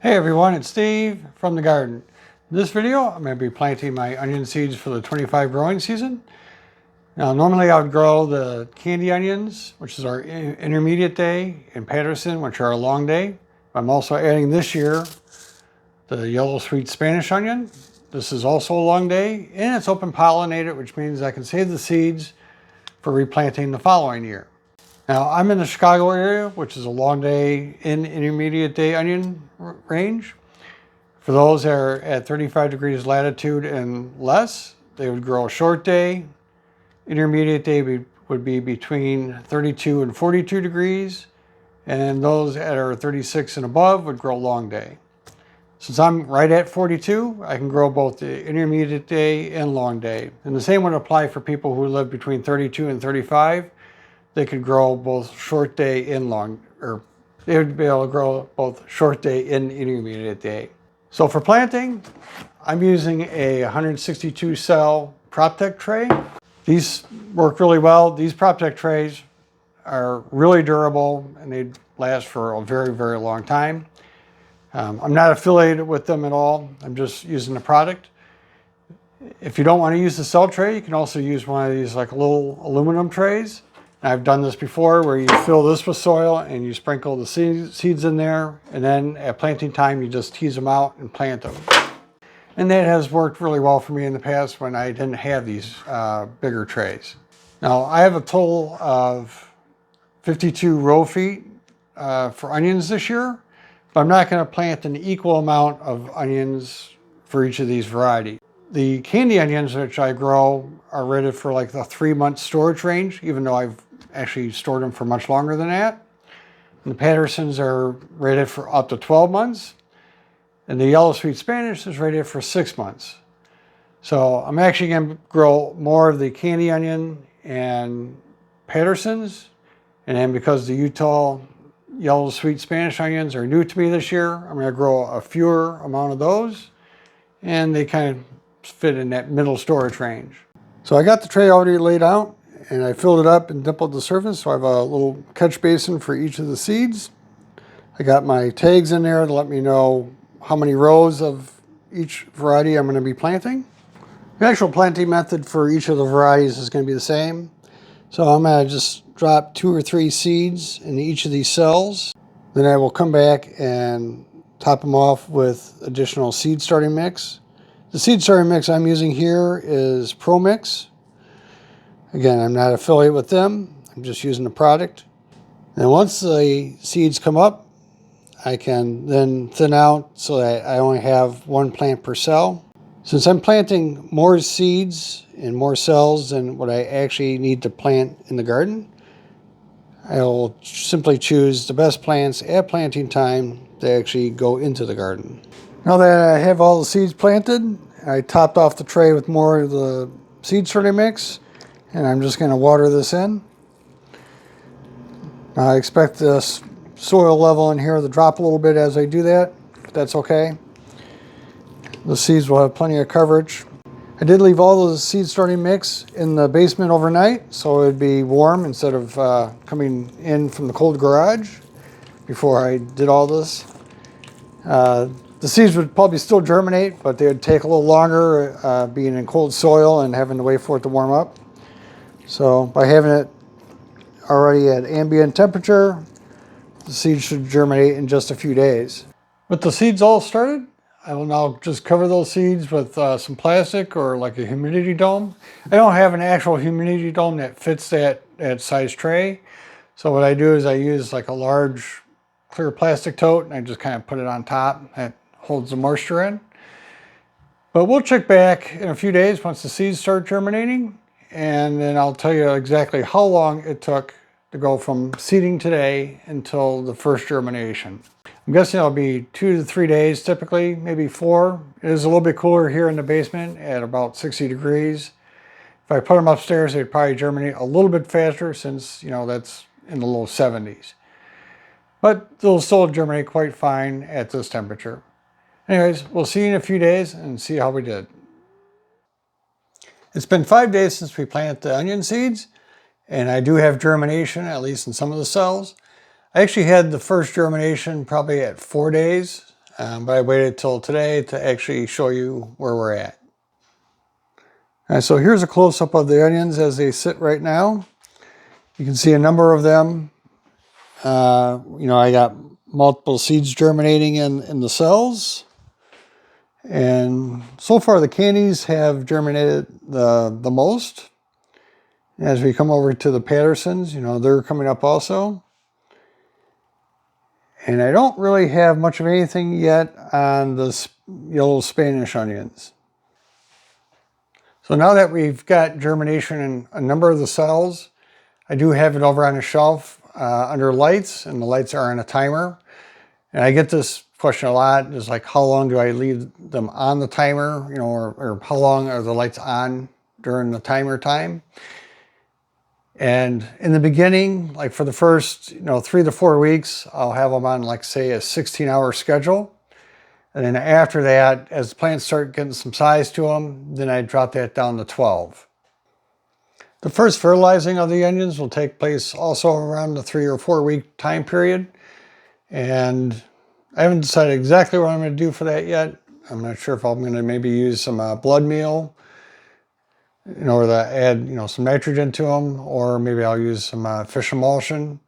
Hey everyone, it's Steve from the garden. In this video, I'm going to be planting my onion seeds for the 25 growing season. Now, normally I would grow the candy onions, which is our intermediate day, and Patterson, which are a long day. I'm also adding this year the yellow sweet Spanish onion. This is also a long day, and it's open pollinated, which means I can save the seeds for replanting the following year. Now, I'm in the Chicago area, which is a long day in intermediate day onion range. For those that are at 35 degrees latitude and less, they would grow a short day. Intermediate day would be between 32 and 42 degrees. And those that are 36 and above would grow long day. Since I'm right at 42, I can grow both the intermediate day and long day. And the same would apply for people who live between 32 and 35. They could grow both short day and they would be able to grow both short day and intermediate day. So for planting, I'm using a 162 cell PropTech tray. These work really well. These PropTech trays are really durable and they last for a very, very long time. I'm not affiliated with them at all. I'm just using the product. If you don't want to use the cell tray, you can also use one of these like little aluminum trays. I've done this before where you fill this with soil and you sprinkle the seeds in there, and then at planting time you just tease them out and plant them. And that has worked really well for me in the past when I didn't have these bigger trays. Now I have a total of 52 row feet for onions this year, but I'm not going to plant an equal amount of onions for each of these varieties. The candy onions which I grow are rated for like the 3-month storage range, even though I've actually stored them for much longer than that. And the Pattersons are rated for up to 12 months. And the yellow sweet Spanish is rated for 6 months. So I'm actually going to grow more of the candy onion and Pattersons. And then because the Utah yellow sweet Spanish onions are new to me this year, I'm going to grow a fewer amount of those. And they kind of fit in that middle storage range. So I got the tray already laid out and I filled it up and dimpled the surface. So I have a little catch basin for each of the seeds. I got my tags in there to let me know how many rows of each variety I'm going to be planting. The actual planting method for each of the varieties is going to be the same. So I'm going to just drop 2 or 3 seeds in each of these cells. Then I will come back and top them off with additional seed starting mix. The seed starting mix I'm using here is Pro Mix. Again, I'm not affiliated with them. I'm just using the product. And once the seeds come up, I can then thin out so that I only have 1 plant per cell. Since I'm planting more seeds and more cells than what I actually need to plant in the garden, I will simply choose the best plants at planting time to actually go into the garden. Now that I have all the seeds planted, I topped off the tray with more of the seed starting mix, and I'm just going to water this in. Now I expect this soil level in here to drop a little bit as I do that, but that's okay. The seeds will have plenty of coverage. I did leave all the seed starting mix in the basement overnight, so it would be warm instead of coming in from the cold garage before I did all this. The seeds would probably still germinate, but they would take a little longer being in cold soil and having to wait for it to warm up. So by having it already at ambient temperature, the seeds should germinate in just a few days. With the seeds all started, I will now just cover those seeds with some plastic or like a humidity dome. I don't have an actual humidity dome that fits that size tray. So what I do is I use like a large clear plastic tote and I just kind of put it on top. That holds the moisture in. But we'll check back in a few days once the seeds start germinating, and then I'll tell you exactly how long it took to go from seeding today until the first germination. I'm guessing it'll be 2 to 3 days typically, maybe 4. It is a little bit cooler here in the basement at about 60 degrees. If I put them upstairs, they'd probably germinate a little bit faster since, you know, that's in the low 70s. But they'll still germinate quite fine at this temperature. Anyways, we'll see you in a few days and see how we did. It's been 5 days since we planted the onion seeds, and I do have germination, at least in some of the cells. I actually had the first germination probably at 4 days. but I waited till today to actually show you where we're at. All right, so here's a close-up of the onions as they sit right now. You can see a number of them. I got multiple seeds germinating in the cells. And so far the candies have germinated the most. As we come over to the Pattersons, they're coming up also. And I don't really have much of anything yet on the yellow Spanish onions. So now that we've got germination in a number of the cells, I do have it over on a shelf under lights, and the lights are on a timer. And I get this question a lot, is like, how long do I leave them on the timer, or how long are the lights on during the timer time? And in the beginning, like for the first, 3 to 4 weeks, I'll have them on, like, say, a 16-hour schedule. And then after that, as the plants start getting some size to them, then I drop that down to 12. The first fertilizing of the onions will take place also around the 3 or 4 week time period. And I haven't decided exactly what I'm going to do for that yet. I'm not sure if I'm going to maybe use some blood meal in order to add, some nitrogen to them, or maybe I'll use some fish emulsion.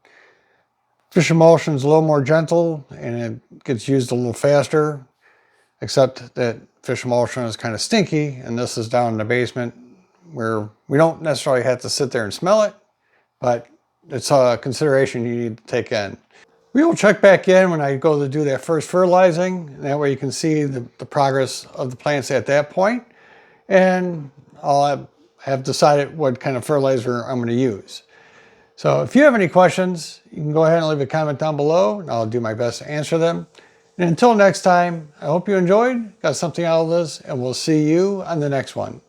Fish emulsion is a little more gentle and it gets used a little faster, except that fish emulsion is kind of stinky, and this is down in the basement where we don't necessarily have to sit there and smell it, but it's a consideration you need to take in. We will check back in when I go to do that first fertilizing. That way you can see the progress of the plants at that point. And I'll have decided what kind of fertilizer I'm going to use. So if you have any questions, you can go ahead and leave a comment down below, and I'll do my best to answer them. And until next time, I hope you enjoyed, got something out of this, and we'll see you on the next one.